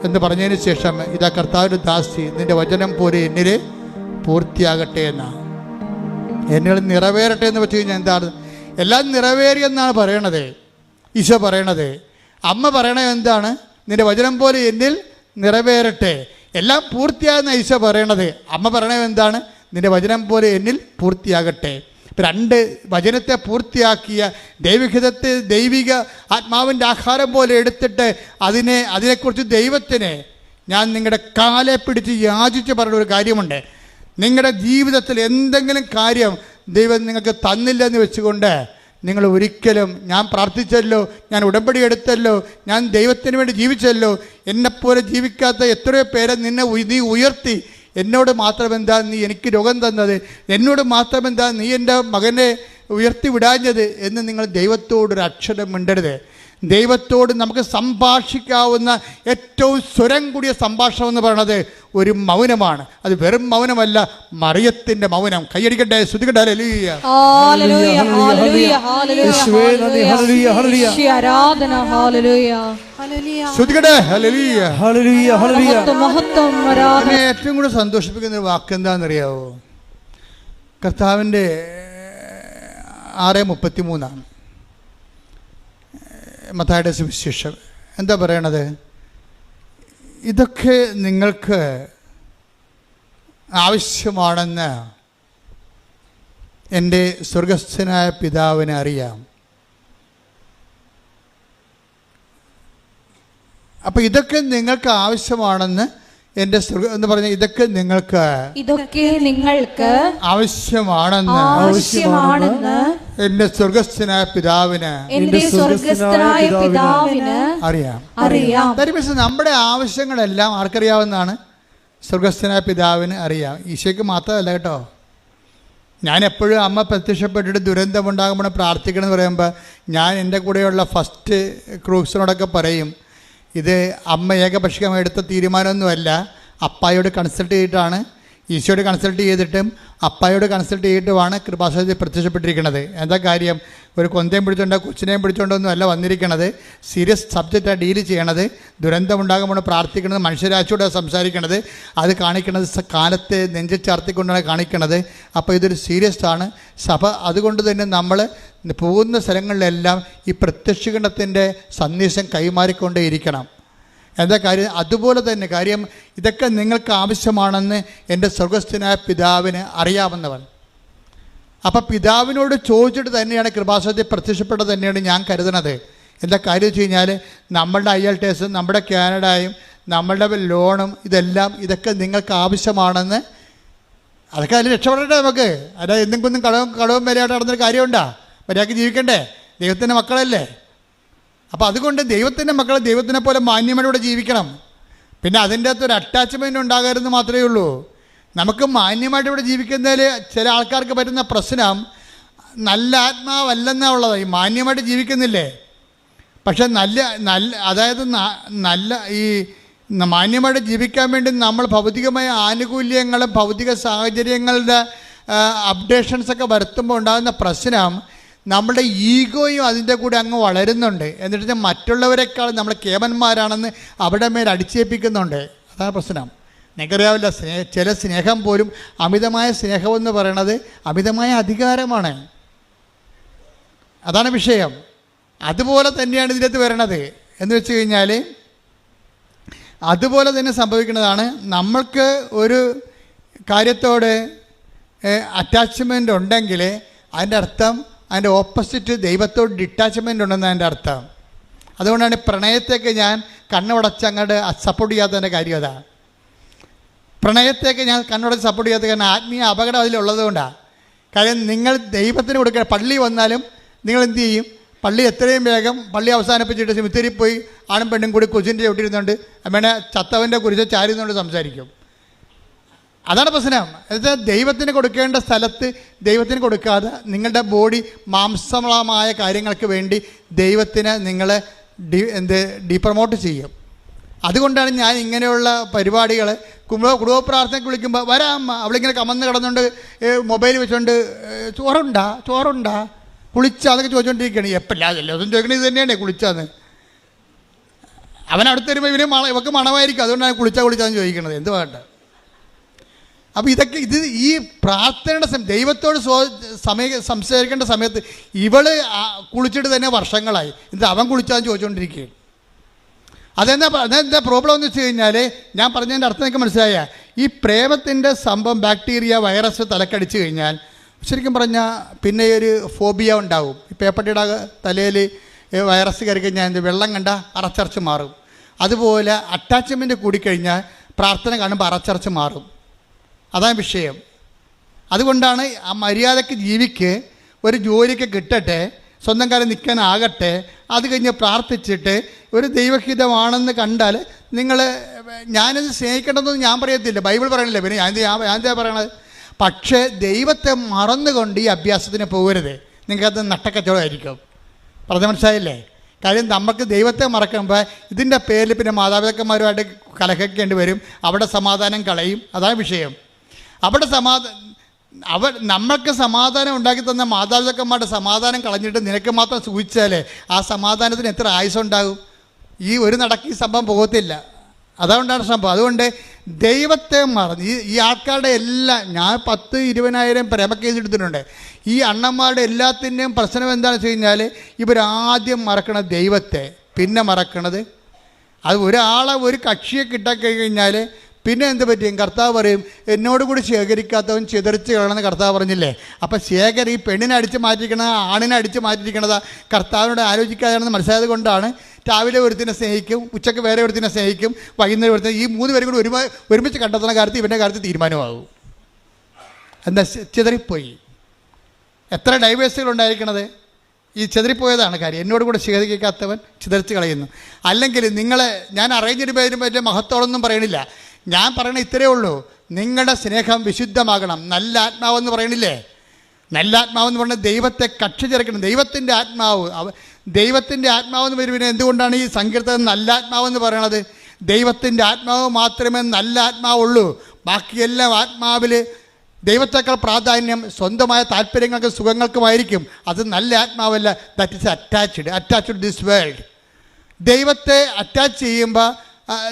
എന്ന് പറഞ്ഞതിന് ശേഷം ഇതാ കർത്താവിൻ്റെ ദാസി, നിൻ്റെ വചനം പോലെ എന്നിൽ പൂർത്തിയാകട്ടെ എന്നാണ്. എന്നിൽ നിറവേറട്ടെ എന്ന് വെച്ച് കഴിഞ്ഞാൽ എന്താണ്? എല്ലാം നിറവേറിയെന്നാണ് പറയണത് ഈശോ പറയണത്. അമ്മ പറയണത് എന്താണ്? നിന്റെ വചനം പോലെ എന്നിൽ നിറവേറട്ടെ. എല്ലാം പൂർത്തിയാകുന്ന ഈശോ പറയണത്. അമ്മ പറയണത് എന്താണ്? നിന്റെ വചനം പോലെ എന്നിൽ പൂർത്തിയാകട്ടെ. രണ്ട് വചനത്തെ പൂർത്തിയാക്കിയ ദൈവഹിതത്തെ ദൈവിക ആത്മാവിൻ്റെ ആഹാരം പോലെ എടുത്തിട്ട് അതിനെക്കുറിച്ച് ദൈവത്തിന് ഞാൻ നിങ്ങളുടെ കാലെ പിടിച്ച് യാചിച്ച് പറഞ്ഞ ഒരു കാര്യമുണ്ട്. നിങ്ങളുടെ ജീവിതത്തിൽ എന്തെങ്കിലും കാര്യം ദൈവം നിങ്ങൾക്ക് തന്നില്ലെന്ന് വെച്ചുകൊണ്ട് നിങ്ങൾ ഒരിക്കലും ഞാൻ പ്രാർത്ഥിച്ചല്ലോ, ഞാൻ ഉടമ്പടി എടുത്തല്ലോ, ഞാൻ ദൈവത്തിന് വേണ്ടി ജീവിച്ചല്ലോ, എന്നെപ്പോലെ ജീവിക്കാത്ത എത്രയോ പേരെ നീ ഉയർത്തി, എന്നോട് മാത്രമെന്താ നീ എനിക്ക് രോഗം തന്നത്, എന്നോട് മാത്രമെന്താ നീ എൻ്റെ മകനെ ഉയർത്തി വിടാഞ്ഞത് എന്ന് നിങ്ങൾ ദൈവത്തോടൊരു അക്ഷരം മിണ്ടരുത്. ദൈവത്തോട് നമുക്ക് സംഭാഷിക്കാവുന്ന ഏറ്റവും സ്വരം കൂടിയ സംഭാഷണം എന്ന് പറയുന്നത് ഒരു മൗനമാണ്. അത് വെറും മൗനമല്ല, മറിയത്തിൻ്റെ മൗനം. കൈയടിക്കട്ടെ, ശ്രുതിക്കട്ടെ. ഹല്ലേലൂയ, ഹല്ലേലൂയ, ഹല്ലേലൂയ, ഹല്ലേലൂയ, ആരാധന, ഹല്ലേലൂയ, ശ്രുതിക്കട്ടെ. Hallelujah, hallelujah, hallelujah. മഹത്വം, ആരാധന. എന്നെ ഏറ്റവും കൂടുതൽ സന്തോഷിപ്പിക്കുന്ന ഒരു വാക്ക് എന്താണെന്നറിയാവോ? കർത്താവിൻ്റെ 6:33 മത്തായിയുടെ സുവിശേഷം. എന്താ പറയണത്? ഇതൊക്കെ നിങ്ങൾക്ക് ആവശ്യമാണെന്ന് എൻ്റെ സ്വർഗസ്ഥനായ പിതാവിനെ അറിയാം. അപ്പം ഇതൊക്കെ നിങ്ങൾക്ക് ആവശ്യമാണെന്ന് എൻ്റെ എന്ന് പറഞ്ഞ ഇതൊക്കെ നിങ്ങൾക്ക് ആവശ്യമാണെന്ന് എൻ്റെ സ്വർഗസ്ഥനായ പിതാവിന് അറിയാം. നമ്മുടെ ആവശ്യങ്ങളെല്ലാം ആർക്കറിയാവുന്നതാണ്? സ്വർഗസ്ഥനായ പിതാവിന് അറിയാം. ഈശോയ്ക്ക് മാത്രമല്ല കേട്ടോ. ഞാൻ എപ്പോഴും അമ്മ പ്രത്യക്ഷപ്പെട്ടിട്ട് ദുരന്തമുണ്ടാകുമ്പോൾ പ്രാർത്ഥിക്കണം എന്ന് പറയുമ്പോൾ ഞാൻ എൻ്റെ കൂടെയുള്ള ഫസ്റ്റ് ക്രൂസിനോടൊക്കെ പറയും, ഇത് അമ്മ ഏകപക്ഷീയമായി എടുത്ത തീരുമാനമൊന്നുമല്ല. അപ്പായോട് കൺസൾട്ട് ചെയ്തിട്ടാണ്, ഈശോയോട് കൺസൾട്ട് ചെയ്തിട്ടും അപ്പായോട് കൺസൾട്ട് ചെയ്തിട്ടുമാണ് കൃപാസനത്തിൽ പ്രത്യക്ഷപ്പെട്ടിരിക്കുന്നത്. എന്താ കാര്യം? ഒരു കൊന്തയും പിടിച്ചോണ്ടോ കൊച്ചിനെയും പിടിച്ചോണ്ടൊന്നും അല്ല വന്നിരിക്കണത്. സീരിയസ് സബ്ജക്റ്റാണ് ഡീൽ ചെയ്യണത്. ദുരന്തമുണ്ടാകുമ്പോൾ പ്രാർത്ഥിക്കുന്നത്, മനുഷ്യരാശിയോട് സംസാരിക്കണത്, അത് കാണിക്കണത് കാലത്തെ നെഞ്ചിൽ ചാർത്തിക്കൊണ്ടാണ് കാണിക്കണത്. അപ്പോൾ ഇതൊരു സീരിയസ് ആണ് സഭ. അതുകൊണ്ട് തന്നെ നമ്മൾ പോകുന്ന സ്ഥലങ്ങളിലെല്ലാം ഈ പ്രത്യക്ഷീകരണത്തിൻ്റെ സന്ദേശം കൈമാറിക്കൊണ്ടേയിരിക്കണം. എന്താ കാര്യം? അതുപോലെ തന്നെ കാര്യം, ഇതൊക്കെ നിങ്ങൾക്ക് ആവശ്യമാണെന്ന് എൻ്റെ സ്വർഗസ്ഥനായ പിതാവിന് അറിയാവുന്നവൻ. അപ്പം പിതാവിനോട് ചോദിച്ചിട്ട് തന്നെയാണ് കൃപാസനത്തിൽ പ്രത്യക്ഷപ്പെട്ടത് തന്നെയാണ് ഞാൻ കരുതുന്നത്. എന്താ കാര്യം വെച്ച് കഴിഞ്ഞാൽ, നമ്മളുടെ IELTS, നമ്മുടെ കാനഡയും, നമ്മളുടെ ലോണും ഇതൊക്കെ നിങ്ങൾക്ക് ആവശ്യമാണെന്ന്, അതൊക്കെ അതിൽ രക്ഷപ്പെടട്ടെ നമുക്ക്. അതായത് എന്തെങ്കിലും കളവും വരെയായിട്ട് നടന്നൊരു കാര്യമുണ്ടോ? മര്യാദയ്ക്ക് ജീവിക്കണ്ടേ? ദൈവത്തിൻ്റെ മക്കളല്ലേ. അപ്പോൾ അതുകൊണ്ട് ദൈവത്തിൻ്റെ മക്കൾ ദൈവത്തിനെ പോലെ മാന്യമായിട്ടൂടെ ജീവിക്കണം. പിന്നെ അതിൻ്റെ അകത്തൊരു അറ്റാച്ച്മെൻറ്റ് ഉണ്ടാകരുതെന്ന് മാത്രമേ ഉള്ളൂ. നമുക്ക് മാന്യമായിട്ട് ഇവിടെ ജീവിക്കുന്നതിൽ ചില ആൾക്കാർക്ക് പറ്റുന്ന പ്രശ്നം നല്ല ആത്മാവല്ലെന്നാ ഉള്ളത്. ഈ മാന്യമായിട്ട് ജീവിക്കുന്നില്ലേ, പക്ഷെ അതായത് ഈ മാന്യമായിട്ട് ജീവിക്കാൻ വേണ്ടി നമ്മൾ ഭൗതികമായ ആനുകൂല്യങ്ങളും ഭൗതിക സാഹചര്യങ്ങളുടെ അപ്ഡേഷൻസൊക്കെ വരുത്തുമ്പോൾ ഉണ്ടാകുന്ന പ്രശ്നം, നമ്മളുടെ ഈഗോയും അതിൻ്റെ കൂടെ അങ്ങ് വളരുന്നുണ്ട്. എന്നിട്ട് മറ്റുള്ളവരെക്കാൾ നമ്മൾ കേവന്മാരാണെന്ന് അവിടെ മേൽ അടിച്ചേൽപ്പിക്കുന്നുണ്ട്. അതാണ് പ്രശ്നം. നിങ്ങൾക്കറിയാവില്ല, ചില സ്നേഹം പോലും, അമിതമായ സ്നേഹമെന്ന് പറയണത് അമിതമായ അധികാരമാണ്. അതാണ് വിഷയം. അതുപോലെ തന്നെയാണ് ഇതിനകത്ത് വരണത്. എന്ന് വെച്ച് കഴിഞ്ഞാൽ അതുപോലെ തന്നെ സംഭവിക്കുന്നതാണ്. നമ്മൾക്ക് ഒരു കാര്യത്തോട് അറ്റാച്ച്മെൻ്റ് ഉണ്ടെങ്കിൽ അതിൻ്റെ അർത്ഥം, അതിൻ്റെ ഓപ്പോസിറ്റ് ദൈവത്തോട് ഡിറ്റാച്ച്മെൻ്റ് ഉണ്ടെന്ന് അതിൻ്റെ അർത്ഥം. അതുകൊണ്ടാണ് പ്രണയത്തേക്ക് ഞാൻ കണ്ണുടച്ച് അങ്ങോട്ട് സപ്പോർട്ട് ചെയ്യാത്തതിൻ്റെ കാര്യം അതാണ്. പ്രണയത്തേക്ക് ഞാൻ കണ്ണുടച്ച് സപ്പോർട്ട് ചെയ്യാത്ത കാരണം ആത്മീയ അപകടം അതിലുള്ളത് കൊണ്ടാണ്. കാര്യം നിങ്ങൾ ദൈവത്തിന് കൊടുക്കുക. പള്ളി വന്നാലും നിങ്ങൾ എന്ത് ചെയ്യും? പള്ളി എത്രയും വേഗം പള്ളി അവസാനിപ്പിച്ചിട്ട് സിമിത്തേരി പോയി ആണും പെണ്ണും കൂടി കൊച്ചിൻ്റെ ചവിട്ടിരുന്നുണ്ട് അമ്മേനെ ചത്തവൻ്റെ കുറിച്ച് ചാരിന്നുകൊണ്ട് സംസാരിക്കും. അതാണ് പ്രശ്നം. എന്നുവെച്ചാൽ ദൈവത്തിന് കൊടുക്കേണ്ട സ്ഥലത്ത് ദൈവത്തിന് കൊടുക്കാതെ നിങ്ങളുടെ ബോഡി മാംസമായ കാര്യങ്ങൾക്ക് വേണ്ടി ദൈവത്തിന് നിങ്ങൾ ഡീപ്രമോട്ട് ചെയ്യും. അതുകൊണ്ടാണ് ഞാൻ ഇങ്ങനെയുള്ള പരിപാടികൾ കുടുംബ പ്രാർത്ഥനയ്ക്ക് വിളിക്കുമ്പോൾ വരാം അവളിങ്ങനെ കമന്ന് കിടന്നുകൊണ്ട് മൊബൈൽ വെച്ചുകൊണ്ട് ചോറുണ്ടാ കുളിച്ചാ അതൊക്കെ ചോദിച്ചുകൊണ്ടിരിക്കുകയാണ്. എപ്പോഴല്ല അതും ചോദിക്കണത് ഇത് തന്നെയാണ് കുളിച്ചാന്ന്. അവൻ അടുത്ത് വരുമ്പോൾ ഇവക്ക് മണമായിരിക്കും, അതുകൊണ്ടാണ് കുളിച്ചാന്ന് ചോദിക്കണത്. എന്ത് വേണ്ട. അപ്പോൾ ഇതൊക്കെ ഈ പ്രാർത്ഥനയുടെ ദൈവത്തോട് സംസാരിക്കേണ്ട സമയത്ത് ഇവള് കുളിച്ചിട്ട് തന്നെ വർഷങ്ങളായി, എന്നിട്ട് അവൻ കുളിച്ചാന്ന് ചോദിച്ചുകൊണ്ടിരിക്കുകയാണ്. അതെന്താ പ്രോബ്ലം എന്ന് വെച്ച് കഴിഞ്ഞാൽ, ഞാൻ പറഞ്ഞതിൻ്റെ അർത്ഥം നിങ്ങൾക്ക് മനസ്സിലായ, ഈ പ്രേമത്തിൻ്റെ സംഭവം ബാക്ടീരിയ വൈറസ് തലക്കടിച്ച് കഴിഞ്ഞാൽ ശരിക്കും പറഞ്ഞാൽ പിന്നെ ഒരു ഫോബിയ ഉണ്ടാവും. ഈ പേപ്പട്ടിയുടെ തലയിൽ വൈറസ് കയറി കഴിഞ്ഞാൽ വെള്ളം കണ്ട അറച്ചറച്ച് മാറും. അതുപോലെ അറ്റാച്ച്മെൻറ്റ് കൂടിക്കഴിഞ്ഞാൽ പ്രാർത്ഥന കാണുമ്പോൾ അറച്ചറച്ച് മാറും. അതാണ് വിഷയം. അതുകൊണ്ടാണ് ആ മര്യാദയ്ക്ക് ജീവിക്ക്, ഒരു ജോലിക്ക് കിട്ടട്ടെ, സ്വന്തം കാലം നിൽക്കാനാകട്ടെ, അത് കഴിഞ്ഞ് പ്രാർത്ഥിച്ചിട്ട് ഒരു ദൈവഹിതമാണെന്ന് കണ്ടാൽ നിങ്ങൾ, ഞാനിത് സ്നേഹിക്കേണ്ടതെന്ന് ഞാൻ പറയത്തില്ല, ബൈബിൾ പറയണില്ല, പിന്നെ ഞാൻ എന്താ പറയണത്. പക്ഷേ ദൈവത്തെ മറന്നുകൊണ്ട് ഈ അഭ്യാസത്തിന് പോകരുത്. നിങ്ങൾക്കത് നട്ടക്കച്ചവടമായിരിക്കും. പറഞ്ഞ മനസ്സിലായില്ലേ? കാര്യം നമുക്ക് ദൈവത്തെ മറക്കുമ്പോൾ ഇതിൻ്റെ പേരിൽ പിന്നെ മാതാപിതാക്കന്മാരുമായിട്ട് കലഹിക്കേണ്ടി വരും. അവിടെ സമാധാനം കളയും. അതാണ് വിഷയം. അവിടെ നമ്മൾക്ക് സമാധാനം ഉണ്ടാക്കി തന്ന മാതാപിതാക്കന്മാരുടെ സമാധാനം കളഞ്ഞിട്ട് നിനക്ക് മാത്രം സൂചിച്ചാൽ ആ സമാധാനത്തിന് എത്ര ആയുസ്സുണ്ടാകും? ഈ ഒരു നടക്ക് ഈ സംഭവം പോകത്തില്ല. അതുകൊണ്ടാണ് സംഭവം. അതുകൊണ്ട് ദൈവത്തെ മറന്ന് ഈ ആൾക്കാരുടെ എല്ലാം, ഞാൻ 10,000-20,000 പ്രേമ കേസ് എടുത്തിട്ടുണ്ട്. ഈ അണ്ണന്മാരുടെ എല്ലാത്തിൻ്റെയും പ്രശ്നം എന്താണെന്ന് വെച്ച് കഴിഞ്ഞാൽ, ഇവരാദ്യം മറക്കണത് ദൈവത്തെ, പിന്നെ മറക്കണത് അത് ഒരാളെ, ഒരു കക്ഷിയെ കിട്ടാക്കഴിഞ്ഞാൽ പിന്നെ എന്ത് പറ്റും? കർത്താവ് പറയും, എന്നോട് കൂടി ശേഖരിക്കാത്തവൻ ചിതറിച്ച് കളയണമെന്ന് കർത്താവ് പറഞ്ഞില്ലേ? അപ്പം ഈ പെണ്ണിനെ അടിച്ച് മാറ്റിയിരിക്കണത്, ആണിനെ അടിച്ച് മാറ്റിയിരിക്കണത് കർത്താവിനോട് ആലോചിക്കാതെയാണെന്ന് മനസ്സിലായത് കൊണ്ടാണ് രാവിലെ ഒരുത്തിനെ സ്നേഹിക്കും, ഉച്ചയ്ക്ക് വേറെ ഒരുത്തിനെ സ്നേഹിക്കും, വൈകുന്നേരം ഒരുത്തിനെ, ഈ 3 പേരും കൂടി ഒരുമിച്ച് കണ്ടെത്തുന്ന കാര്യത്തിൽ ഇവൻ്റെ കാര്യത്തിൽ തീരുമാനമാകും. എന്താ? ചിതറിപ്പോയി. എത്ര ഡൈവേഴ്സുകൾ ഉണ്ടായിരിക്കണത് ഈ ചിതറിപ്പോയതാണ് കാര്യം. എന്നോട് കൂടെ ശേഖരിക്കാത്തവൻ ചിതറിച്ച് കളയുന്നു. അല്ലെങ്കിൽ നിങ്ങളെ ഞാൻ അറേഞ്ച്ഡ് പേരും വലിയ മഹത്വമൊന്നും പറയണില്ല. ഞാൻ പറയണത് ഇത്രയേ ഉള്ളൂ, നിങ്ങളുടെ സ്നേഹം വിശുദ്ധമാകണം. നല്ല ആത്മാവെന്ന് പറയണില്ലേ? നല്ല ആത്മാവെന്ന് പറഞ്ഞാൽ ദൈവത്തെ കക്ഷി ചേർക്കണം. ദൈവത്തിൻ്റെ ആത്മാവെന്ന് വരുമ്പോൾ എന്തുകൊണ്ടാണ് ഈ സങ്കീർത്തനം നല്ല ആത്മാവെന്ന് പറയണത്? ദൈവത്തിൻ്റെ ആത്മാവ് മാത്രമേ നല്ല ആത്മാവുള്ളൂ. ബാക്കിയെല്ലാം ആത്മാവിൽ ദൈവത്തേക്കാൾ പ്രാധാന്യം സ്വന്തമായ താല്പര്യങ്ങൾക്കും സുഖങ്ങൾക്കുമായിരിക്കും. അത് നല്ല ആത്മാവല്ല. That is attached this world. ദൈവത്തെ അറ്റാച്ച് ചെയ്യുമ്പോൾ,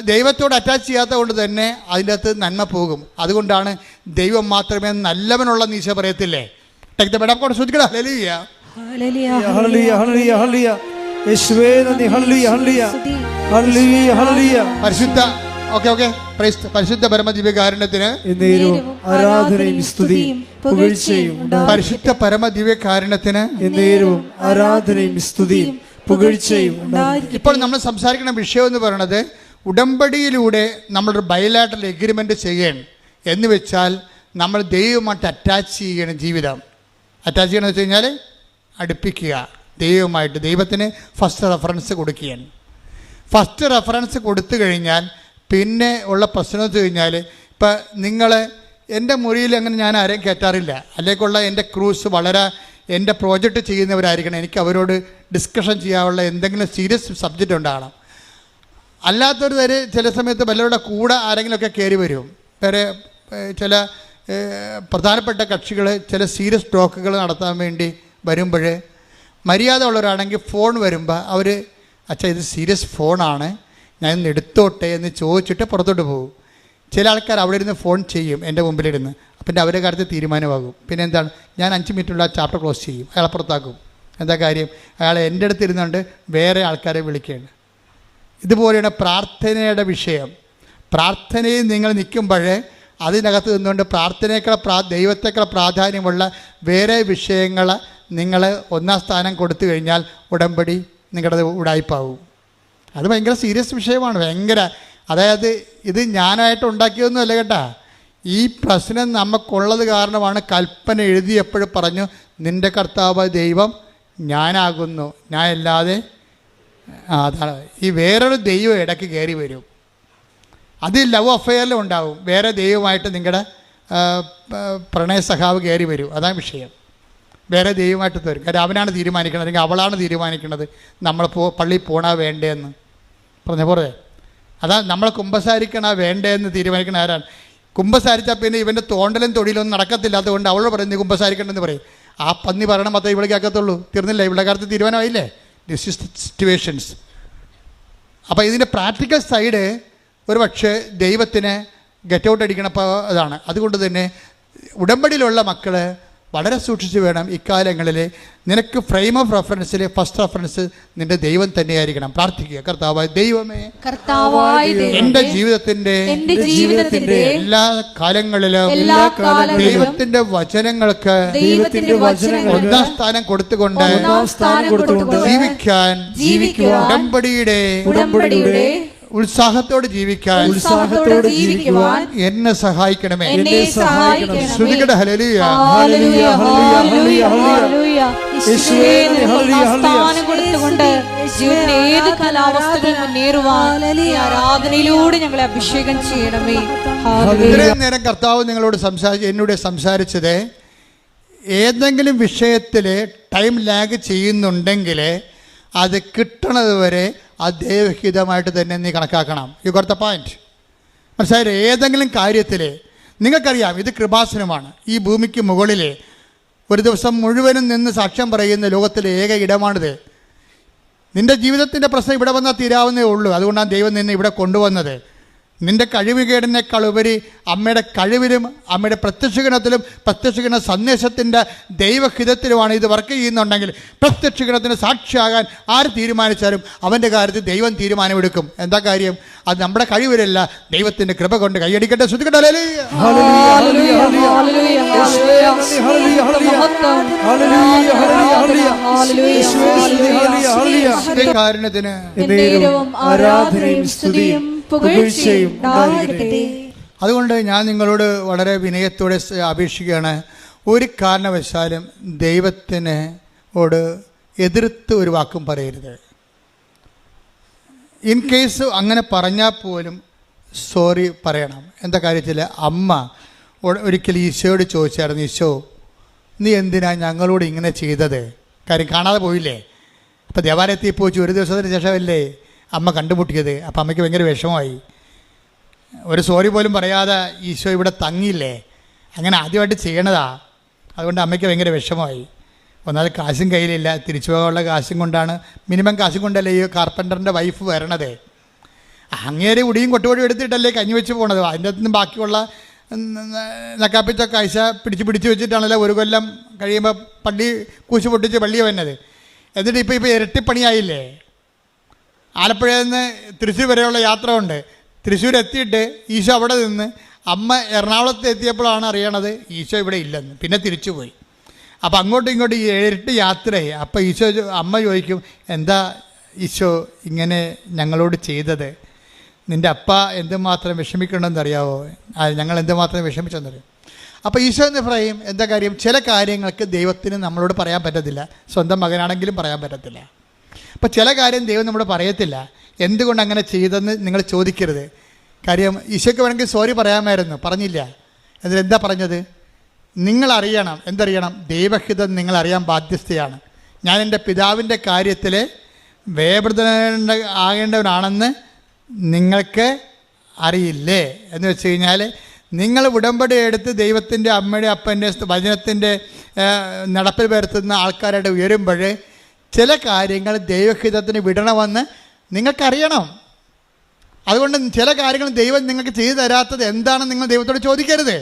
ദൈവത്തോട് അറ്റാച്ച് ചെയ്യാത്ത കൊണ്ട് തന്നെ അതിൻ്റെ അകത്ത് നന്മ പോകും. അതുകൊണ്ടാണ് ദൈവം മാത്രമേ നല്ലവനുള്ള നീശ പറയത്തില്ലേ? ശ്രദ്ധിക്കണം. പരിശുദ്ധ പരമദിവ്യകാരുണ്യത്തിന് ആരാധനയും സ്തുതിയും പുകഴ്ചയും. പരിശുദ്ധ പരമദിവ്യകാരുണ്യത്തിന് ആരാധനയും സ്തുതിയും പുകഴ്ചയും. ഇപ്പോൾ നമ്മൾ സംസാരിക്കുന്ന വിഷയം എന്ന് പറയുന്നത്, ഉടമ്പടിയിലൂടെ നമ്മളൊരു ബയലാറ്ററൽ എഗ്രിമെൻ്റ് ചെയ്യണം. എന്ന് വെച്ചാൽ നമ്മൾ ദൈവമായിട്ട് അറ്റാച്ച് ചെയ്യണം. ജീവിതം അറ്റാച്ച് ചെയ്യണമെന്ന് വെച്ച് കഴിഞ്ഞാൽ അടുപ്പിക്കുക ദൈവമായിട്ട്. ദൈവത്തിന് ഫസ്റ്റ് റെഫറൻസ് കൊടുക്കുകയാണ്. ഫസ്റ്റ് റെഫറൻസ് കൊടുത്തു കഴിഞ്ഞാൽ പിന്നെ ഉള്ള പ്രശ്നം എന്ന് വെച്ച് കഴിഞ്ഞാൽ, ഇപ്പം നിങ്ങൾ എൻ്റെ മുറിയിൽ അങ്ങനെ ഞാൻ ആരെയും കയറ്റാറില്ല. അല്ലേക്കുള്ള എൻ്റെ ക്രൂസ് വളരെ എൻ്റെ പ്രോജക്റ്റ് ചെയ്യുന്നവരായിരിക്കണം. എനിക്ക് അവരോട് ഡിസ്കഷൻ ചെയ്യാനുള്ള എന്തെങ്കിലും സീരിയസ് സബ്ജക്റ്റ് ഉണ്ടാകണം. അല്ലാത്തൊരു തരം ചില സമയത്ത് വല്ലവരുടെ കൂടെ ആരെങ്കിലുമൊക്കെ കയറി വരും. വേറെ ചില പ്രധാനപ്പെട്ട കക്ഷികൾ ചില സീരിയസ് ടോക്കുകൾ നടത്താൻ വേണ്ടി വരുമ്പോൾ, മര്യാദ ഉള്ളവരാണെങ്കിൽ ഫോൺ വരുമ്പോൾ അവർ, അച്ഛാ ഇത് സീരിയസ് ഫോണാണ്, ഞാൻ ഇന്ന് എടുത്തോട്ടെ എന്ന് ചോദിച്ചിട്ട് പുറത്തോട്ട് പോകും. ചില ആൾക്കാർ അവിടെ ഇരുന്ന് ഫോൺ ചെയ്യും എൻ്റെ മുമ്പിലിരുന്ന്. അപ്പം അവരുടെ കാര്യത്തിൽ തീരുമാനമാകും. പിന്നെ എന്താണ്, ഞാൻ 5 മിനിറ്റുള്ള ചാപ്റ്റർ ക്ലോസ് ചെയ്യും, അയാളെ പുറത്താക്കും. എന്താ കാര്യം? അയാൾ എൻ്റെ അടുത്ത് ഇരുന്നുകൊണ്ട് വേറെ ആൾക്കാരെ വിളിക്കുകയാണ്. ഇതുപോലെയാണ് പ്രാർത്ഥനയുടെ വിഷയം. പ്രാർത്ഥനയിൽ നിങ്ങൾ നിൽക്കുമ്പോൾ അതിനകത്ത് നിന്നുകൊണ്ട് പ്രാർത്ഥനയേക്കാൾ ദൈവത്തേക്കാൾ പ്രാധാന്യമുള്ള വേറെ വിഷയങ്ങൾ നിങ്ങൾ 1ാം സ്ഥാനം കൊടുത്തു കഴിഞ്ഞാൽ ഉടമ്പടി നിങ്ങളുടെ ഉടായ്പാവും. അത് ഭയങ്കര സീരിയസ് വിഷയമാണ്. ഭയങ്കര, അതായത് ഇത് ഞാനായിട്ട് ഉണ്ടാക്കിയതൊന്നുമല്ല കേട്ടാ. ഈ പ്രശ്നം നമുക്കുള്ളത് കാരണമാണ് കൽപ്പന എഴുതിയപ്പോഴും പറഞ്ഞു, നിൻ്റെ കർത്താവ് ദൈവം ഞാനാകുന്നു, ഞാൻ അല്ലാതെ. അതാണ് ഈ വേറൊരു ദൈവം ഇടയ്ക്ക് കയറി വരും. അത് ലവ് അഫെയറിലും ഉണ്ടാവും. വേറെ ദൈവമായിട്ട് നിങ്ങളുടെ പ്രണയ സഖാവ് കയറി വരും. അതാണ് വിഷയം. വേറെ ദൈവമായിട്ട് തരും. കാര്യം അവനാണ് തീരുമാനിക്കുന്നത്, അല്ലെങ്കിൽ അവളാണ് തീരുമാനിക്കുന്നത് നമ്മൾ പള്ളിയിൽ പോകണ വേണ്ടേന്ന് പറഞ്ഞ പോലെ. അതാ നമ്മൾ കുമ്പസാരിക്കണ വേണ്ടേന്ന് തീരുമാനിക്കണ ആരാണ്? കുമ്പസാരിച്ചാൽ പിന്നെ ഇവൻ്റെ തോണ്ടലും തൊടിയിലൊന്നും നടക്കത്തില്ലാത്തത് കൊണ്ട് അവളോട് പറയുന്നത് കുമ്പസാരിക്കണമെന്ന് പറയും. ആ പന്നി പറയണം മാത്രമേ ഇവിടെ കേൾക്കത്തുള്ളൂ. തീർന്നില്ല, ഇവിടെ കാര്യത്തിൽ തീരുമാനമായില്ലേ? This is situations. അപ്പോൾ ഇതിൻ്റെ പ്രാക്ടിക്കൽ സൈഡ് ഒരു പക്ഷേ ദൈവത്തിന് ഗെറ്റ് ഔട്ട് അടിക്കണപ്പോൾ അതാണ്. അതുകൊണ്ട് തന്നെ ഉടമ്പടിയിലുള്ള മക്കൾ വളരെ സൂക്ഷിച്ച് വേണം ഇക്കാലങ്ങളിൽ നിനക്ക് ഫ്രെയിം ഓഫ് റെഫറൻസിൽ ഫസ്റ്റ് റെഫറൻസ് നിന്റെ ദൈവം തന്നെയായിരിക്കണം. പ്രാർത്ഥിക്കുക, കർത്താവായ ദൈവമേ, എൻ്റെ ജീവിതത്തിന്റെ എല്ലാ കാലങ്ങളിലും ദൈവത്തിന്റെ വചനങ്ങൾക്ക് ഒന്നാം സ്ഥാനം കൊടുത്തുകൊണ്ട് ജീവിക്കാൻ ഉടമ്പടിയുടെ ഉത്സാഹത്തോടെ ജീവിക്കാൻ എന്നെ സഹായിക്കണമേ. ശ്രുതികട ഹല്ലേലൂയ. ഏത് കാലാവസ്ഥകളും മുന്നേറുവാൻ ആരാധനയിലൂടെ ഞങ്ങളെ അഭിഷേകം ചെയ്യണമേ. ഇത്രയും നേരം കർത്താവ് നിങ്ങളോട് എന്നോട് സംസാരിച്ചത്, ഏതെങ്കിലും വിഷയത്തിൽ ടൈം ലാഗ് ചെയ്യുന്നുണ്ടെങ്കിൽ അത് കിട്ടണത് വരെ അത് ദൈവഹിതമായിട്ട് തന്നെ നീ കണക്കാക്കണം. You got the point. മനസ്സിലായില്ലേ? ഏതെങ്കിലും കാര്യത്തിൽ നിങ്ങൾക്കറിയാം ഇത് കൃപാസനമാണ്. ഈ ഭൂമിക്ക് മുകളിൽ ഒരു ദിവസം മുഴുവനും നിന്ന് സാക്ഷ്യം പറയുന്ന ലോകത്തിലെ ഏക ഇടമാണിത്. നിൻ്റെ ജീവിതത്തിൻ്റെ പ്രശ്നം ഇവിടെ വന്നാൽ തീരാവുന്നേ ഉള്ളൂ. അതുകൊണ്ടാണ് ദൈവം നിന്നെ ഇവിടെ കൊണ്ടുവന്നത്. നിൻ്റെ കഴിവുകേടിനേക്കാൾ ഉപരി അമ്മയുടെ കഴിവിലും അമ്മയുടെ പ്രത്യക്ഷീകരണ സന്ദേശത്തിൻ്റെ ദൈവഹിതത്തിലുമാണ് ഇത് വർക്ക് ചെയ്യുന്നുണ്ടെങ്കിൽ പ്രത്യക്ഷീകരണത്തിന് സാക്ഷിയാകാൻ ആര് തീരുമാനിച്ചാലും അവൻ്റെ കാര്യത്തിൽ ദൈവം തീരുമാനമെടുക്കും. എന്താ കാര്യം? അത് നമ്മുടെ കഴിവിലല്ല, ദൈവത്തിൻ്റെ കൃപ കൊണ്ട്. കൈയടിക്കട്ടെ, ശ്രുതിക്കട്ടെ. കാരണത്തിന് ആരാധനയും സ്തുതിയും അതുകൊണ്ട് ഞാൻ നിങ്ങളോട് വളരെ വിനയത്തോടെ അപേക്ഷിക്കുകയാണ്, ഒരു കാരണവശാലും ദൈവത്തിനോട് എതിർത്ത് ഒരു വാക്കും പറയരുത്. ഇൻ കേസ് അങ്ങനെ പറഞ്ഞാൽ പോലും സോറി പറയണം. എന്താ കാര്യത്തിൽ? അമ്മ ഒരിക്കൽ ഈശോയോട് ചോദിച്ചായിരുന്നു, ഈശോ നീ എന്തിനാ ഞങ്ങളോട് ഇങ്ങനെ ചെയ്തത്? കാര്യം കാണാതെ പോയില്ലേ. അപ്പോൾ ദേവാലയത്തിൽ പോയി ഒരു ദിവസത്തിന് ശേഷമല്ലേ അമ്മ കണ്ടുമുട്ടിയത്. അപ്പം അമ്മയ്ക്ക് ഭയങ്കര വിഷമമായി. ഒരു സോറി പോലും പറയാതെ ഈശോ ഇവിടെ തങ്ങിയില്ലേ. അങ്ങനെ ആദ്യമായിട്ട് ചെയ്യണതാ. അതുകൊണ്ട് അമ്മയ്ക്ക് ഭയങ്കര വിഷമമായി. ഒന്നാമത് കാശും കയ്യിലില്ല, തിരിച്ചു പോകാനുള്ള കാശും കൊണ്ടാണ്, മിനിമം കാശും കൊണ്ടല്ലേ ഈ കാർപ്പൻ്ററിൻ്റെ വൈഫ് വരണത്. അങ്ങേരെ ഉടിയും കൊട്ടുപൊടിയും എടുത്തിട്ടല്ലേ കഞ്ഞി വെച്ച് പോണത്. അതിൻ്റെ അകത്തുനിന്ന് ബാക്കിയുള്ള നക്കാപ്പിച്ച കാഴ്ച പിടിച്ച് വെച്ചിട്ടാണല്ലോ ഒരു കൊല്ലം കഴിയുമ്പോൾ പള്ളി കൂശി പൊട്ടിച്ച് പള്ളിയെ വന്നത്. എന്നിട്ട് ഇപ്പോൾ ഇരട്ടിപ്പണിയായില്ലേ. ആലപ്പുഴയിൽ നിന്ന് തൃശ്ശൂർ വരെയുള്ള യാത്ര ഉണ്ട്. തൃശ്ശൂർ എത്തിയിട്ട് ഈശോ അവിടെ നിന്ന് അമ്മ എറണാകുളത്ത് എത്തിയപ്പോഴാണ് അറിയണത് ഈശോ ഇവിടെ ഇല്ലെന്ന്. പിന്നെ തിരിച്ചു പോയി. അപ്പോൾ അങ്ങോട്ടും ഇങ്ങോട്ടും ഇരട്ടി യാത്രയായി. അപ്പോൾ ഈശോ അമ്മ ചോദിക്കും, എന്താ ഈശോ ഇങ്ങനെ ഞങ്ങളോട് ചെയ്തത്? നിൻ്റെ അപ്പ എന്തുമാത്രം വിഷമിക്കണമെന്നറിയാവോ? ഞങ്ങൾ എന്തുമാത്രം വിഷമിച്ചെന്നറിയാം. അപ്പോൾ ഈശോ എന്ന് പറയും, എന്താ കാര്യം? ചില കാര്യങ്ങൾക്ക് ദൈവത്തിന് നമ്മളോട് പറയാൻ പറ്റത്തില്ല. സ്വന്തം മകനാണെങ്കിലും പറയാൻ പറ്റത്തില്ല. അപ്പോൾ ചില കാര്യം ദൈവം നമ്മളോട് പറയത്തില്ല. എന്തുകൊണ്ട് അങ്ങനെ ചെയ്തെന്ന് നിങ്ങൾ ചോദിക്കരുത്. കാര്യം ഈശോയ്ക്ക് വേണമെങ്കിൽ സോറി പറയാമായിരുന്നു, പറഞ്ഞില്ല. എന്നിട്ട് എന്താ പറഞ്ഞത്? നിങ്ങളറിയണം. എന്തറിയണം? ദൈവഹിതം നിങ്ങളറിയാൻ ബാധ്യസ്ഥയാണ്. ഞാൻ എൻ്റെ പിതാവിൻ്റെ കാര്യത്തിൽ ആകേണ്ടവനാണെന്ന് നിങ്ങൾക്ക് അറിയില്ലേ എന്ന് വെച്ച് കഴിഞ്ഞാൽ, നിങ്ങൾ ഉടമ്പടി എടുത്ത് ദൈവത്തിൻ്റെ അമ്മയുടെ അപ്പൻ്റെ വചനത്തിൻ്റെ നടപ്പിൽ വരുത്തുന്ന ആൾക്കാരുടെ ഉയരുമ്പോൾ ചില കാര്യങ്ങൾ ദൈവഹിതത്തിന് വിടണമെന്ന് നിങ്ങൾക്കറിയണം. അതുകൊണ്ട് ചില കാര്യങ്ങൾ ദൈവം നിങ്ങൾക്ക് ചെയ്തു തരാത്തത് എന്താണെന്ന് നിങ്ങൾ ദൈവത്തോട് ചോദിക്കരുത്.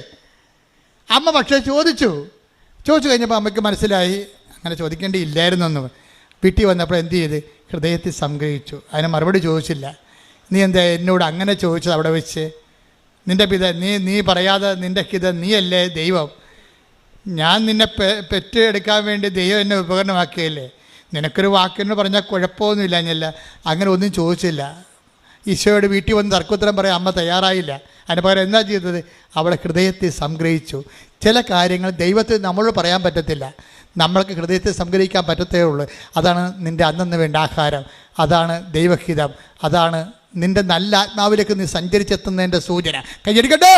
അമ്മ പക്ഷേ ചോദിച്ചു കഴിഞ്ഞപ്പോൾ അമ്മയ്ക്ക് മനസ്സിലായി അങ്ങനെ ചോദിക്കേണ്ടിയില്ലായിരുന്നെന്ന്. വീട്ടിൽ വന്നപ്പോൾ എന്ത് ചെയ്ത്? ഹൃദയത്തിൽ സംഗ്രഹിച്ചു. അതിന് മറുപടി ചോദിച്ചില്ല. നീ എന്താ എന്നോട് അങ്ങനെ ചോദിച്ചത് അവിടെ വെച്ച്? നിൻ്റെ നീ പറയാതെ നിൻ്റെ ഹിതം നീയല്ലേ ദൈവം? ഞാൻ നിന്നെ പെറ്റെടുക്കാൻ വേണ്ടി ദൈവം എന്നെ ഉപകരണമാക്കിയല്ലേ. നിനക്കൊരു വാക്കിന് പറഞ്ഞാൽ കുഴപ്പമൊന്നുമില്ല. ഞാനല്ല അങ്ങനെ ഒന്നും ചോദിച്ചില്ല. ഈശോയോട് വീട്ടിൽ വന്ന് തർക്കുത്തരം പറയാൻ അമ്മ തയ്യാറായില്ല. അതിന് പകരം എന്താ ചെയ്തത്? അവളെ ഹൃദയത്തിൽ സംഗ്രഹിച്ചു. ചില കാര്യങ്ങൾ ദൈവത്തിൽ നമ്മളോട് പറയാൻ പറ്റത്തില്ല, നമ്മൾക്ക് ഹൃദയത്തിൽ സംഗ്രഹിക്കാൻ പറ്റത്തേ ഉള്ളൂ. അതാണ് നിൻ്റെ അന്നന്ന് വേണ്ട ആഹാരം, അതാണ് ദൈവഹിതം, അതാണ് നിൻ്റെ നല്ല ആത്മാവിലേക്ക് നീ സഞ്ചരിച്ചെത്തുന്നതിൻ്റെ സൂചന. കൈയടിക്കട്ടെ.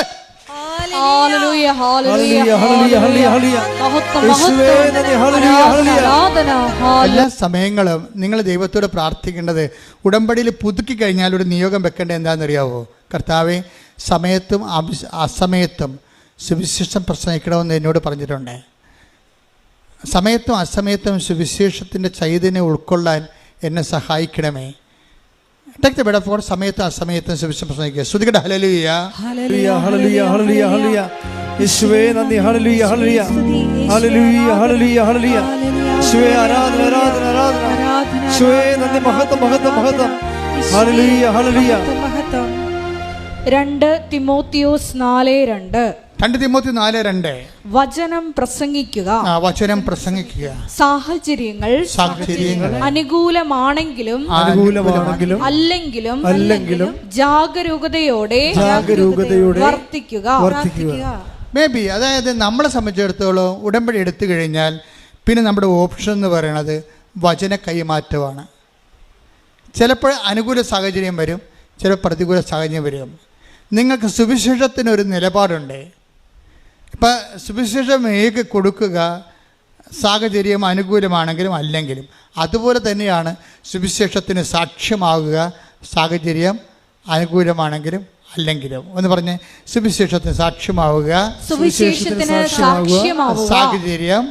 എല്ലാ സമയങ്ങളും നിങ്ങൾ ദൈവത്തോട് പ്രാർത്ഥിക്കേണ്ടത്, ഉടമ്പടിയിൽ പുതുക്കി കഴിഞ്ഞാൽ ഒരു നിയോഗം വെക്കേണ്ടത് എന്താണെന്നറിയാവോ? കർത്താവെ, സമയത്തും അസമയത്തും സുവിശേഷം പ്രസംഗിക്കണമെന്ന് എന്നോട് പറഞ്ഞിട്ടുണ്ട്. സമയത്തും അസമയത്തും സുവിശേഷത്തിൻ്റെ ചൈതന്യം ഉൾക്കൊള്ളാൻ എന്നെ സഹായിക്കണമേ. Take the word of God. സമയത്തും അസമയത്തും സുവിശേഷം പ്രസംഗിക്കുക. ശ്രുതികട്ടെ. Hallelujah, hallelujah, hallelujah, hallelujah. യേശുവേ നന്ദി. Hallelujah hallelujah hallelujah hallelujah hallelujah. യേശുവേ ആരാധന ആരാധന ആരാധന. യേശുവേ നന്ദി. മഹത്വം മഹത്വം മഹത്വം. Hallelujah hallelujah. 2 തിമോത്തിയോസ് 4:2. 2 തിമോത്തി 4:2. വചനം പ്രസംഗിക്കുക. വചനം പ്രസംഗിക്കുക. സാഹചര്യങ്ങൾ അനുകൂലമാണെങ്കിലും അല്ലെങ്കിലും ജാഗരൂകതയോടെ വർത്തിക്കുക. മേ ബി, അതായത് നമ്മളെ സംബന്ധിച്ചിടത്തോളം ഉടമ്പടി എടുത്തു കഴിഞ്ഞാൽ പിന്നെ നമ്മുടെ ഓപ്ഷൻ എന്ന് പറയുന്നത് വചന കൈമാറ്റമാണ്. ചിലപ്പോൾ അനുകൂല സാഹചര്യം വരും, ചിലപ്പോൾ പ്രതികൂല സാഹചര്യം വരും. നിങ്ങൾക്ക് സുവിശേഷത്തിനൊരു നിലപാടുണ്ട്. ഇപ്പം സുവിശേഷം ഏക കൊടുക്കുക, സാഹചര്യം അനുകൂലമാണെങ്കിലും അല്ലെങ്കിലും. അതുപോലെ തന്നെയാണ് സുവിശേഷത്തിന് സാക്ഷ്യമാകുക, സാഹചര്യം അനുകൂലമാണെങ്കിലും അല്ലെങ്കിലും. എന്ന് പറഞ്ഞ് സുവിശേഷത്തിന് സാക്ഷ്യമാവുക, സാഹചര്യം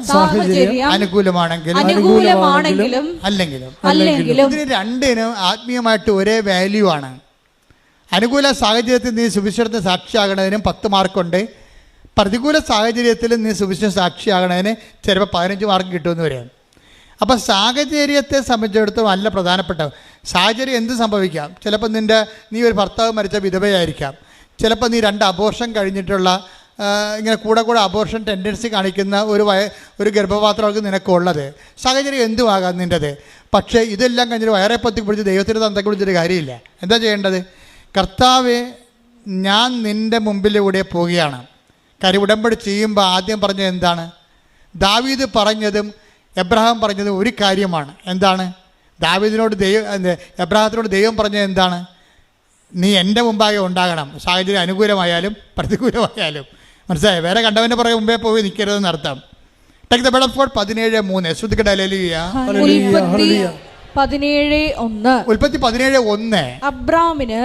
അനുകൂലമാണെങ്കിലും അല്ലെങ്കിലും. ഇതിന് രണ്ടിനും ആത്മീയമായിട്ട് ഒരേ വാല്യൂ ആണ്. അനുകൂല സാഹചര്യത്തിൽ നീ സുവിശേഷത്തിന് സാക്ഷിയാകണതിനും 10 മാർക്കുണ്ട്. പ്രതികൂല സാഹചര്യത്തിൽ നീ സുവിശേഷ സാക്ഷിയാകണതിന് ചിലപ്പോൾ 15 മാർക്ക് കിട്ടുമെന്ന് വരികയാണ്. അപ്പം സാഹചര്യത്തെ സംബന്ധിച്ചിടത്തോളം നല്ല പ്രധാനപ്പെട്ട സാഹചര്യം എന്ത് സംഭവിക്കാം. ചിലപ്പോൾ നീ ഒരു ഭർത്താവ് മരിച്ച വിധവയായിരിക്കാം. ചിലപ്പോൾ നീ 2 അബോർഷൻ കഴിഞ്ഞിട്ടുള്ള ഇങ്ങനെ കൂടെ അബോർഷൻ ടെൻഡൻസി കാണിക്കുന്ന ഒരു ഗർഭപാത്രമൊക്കെ നിനക്കുള്ളത്. സാഹചര്യം എന്തുമാകാം നിൻ്റെത്. പക്ഷേ ഇതെല്ലാം കഴിഞ്ഞിട്ട് വയറെ പൊത്തി പിടിച്ച് ദൈവത്തിൻ്റെ തന്തയ്ക്ക് വിളിച്ചിട്ട് കാര്യമില്ല. എന്താ ചെയ്യേണ്ടത്? കർത്താവേ, ഞാൻ നിൻ്റെ മുമ്പിലൂടെ പോവുകയാണ്. കാര്യം ഉടമ്പടി ചെയ്യുമ്പോൾ ആദ്യം പറഞ്ഞത് എന്താണ്? ദാവീദ് പറഞ്ഞതും എബ്രഹാം പറഞ്ഞതും ഒരു കാര്യമാണ്. എന്താണ്? ദാവീദിനോട് എബ്രഹാത്തിനോട് ദൈവം പറഞ്ഞത് എന്താണ്? നീ എൻ്റെ മുമ്പാകെ ഉണ്ടാകണം, സാഹചര്യം അനുകൂലമായാലും പ്രതികൂലമായാലും. മനസ്സിലായോ? വേറെ കണ്ടവൻ്റെ പുറകെ മുമ്പേ പോയി നിൽക്കരുതെന്ന് അർത്ഥം. Take the bed of God 17:3. ശ്രുതിക്കട്ടെ ഹല്ലേലൂയ. ഉൽപ്പത്തി 17:1. അബ്രാമിന്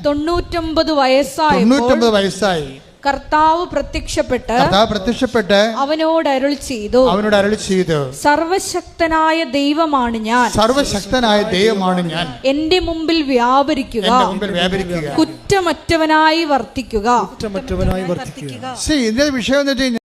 99 വയസ്സായി കർത്താവ് പ്രത്യക്ഷപ്പെട്ട് അവനോട് അരുളി ചെയ്തു, സർവശക്തനായ ദൈവമാണ് ഞാൻ, എന്റെ മുമ്പിൽ വ്യാപരിക്കുക, കുറ്റമറ്റവനായി വർത്തിക്കുക. ഇതിന്റെ വിഷയം എന്ന് വെച്ച് കഴിഞ്ഞാൽ